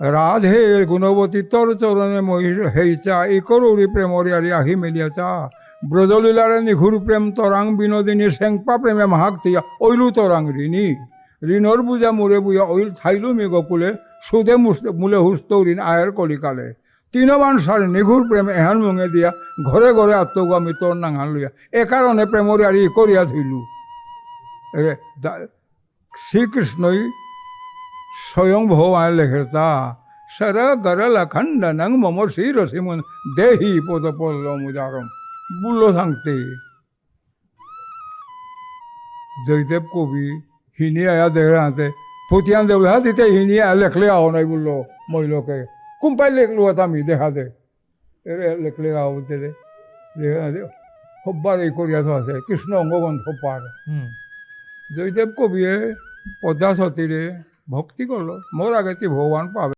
রাধে গুণবতী তর চরণে মহিষ হেইচা ই করুরি প্রেমরিয়ারি আহি মেলিয়াচা ব্রজলীলারে নিঘুর প্রেম তরাং বিনোদিনী সেংপা প্রেমে মাহাক থিয়া ঐলু তরাং ঋণী ঋণর বুঝা মুরে বুঝা ঐল থাইলু মি গকুলে সুদে মূলে হুস্ত ঋণ আয়ের কলিকালে তিনবান সারে নিঘুর প্রেম এহান মুঙে দিয়া ঘরে ঘরে আত্মগামী তোর নাঙান লইয়া এ কারণে প্রেমরিয়ারি করিয়া থইলু। শ্রীকৃষ্ণই স্বয়ং ভগবান লেখেতা সর গরল খণ্ডনং মম শিরসিমন দেহি পদ পল্লমুদারম বুল্লো থাকতে জয়দেব কবি হিনি আয়া দেখে হাতে ফতিয়ান দেব হা দিতে হিনি আয়া লেখলে আও নাই বললো মহিলকে কোনপাই লেখলো আমি দেখা দে লেখলে আও বলতে দে দেখা দে হব্বার এই করিয়া তো আছে কৃষ্ণ অঙ্গবন্ধ পার জয়দেব কবিয়ে পদ্মা সতীরে ভক্তি করলো মোর আগেতে ভগবান পাবে।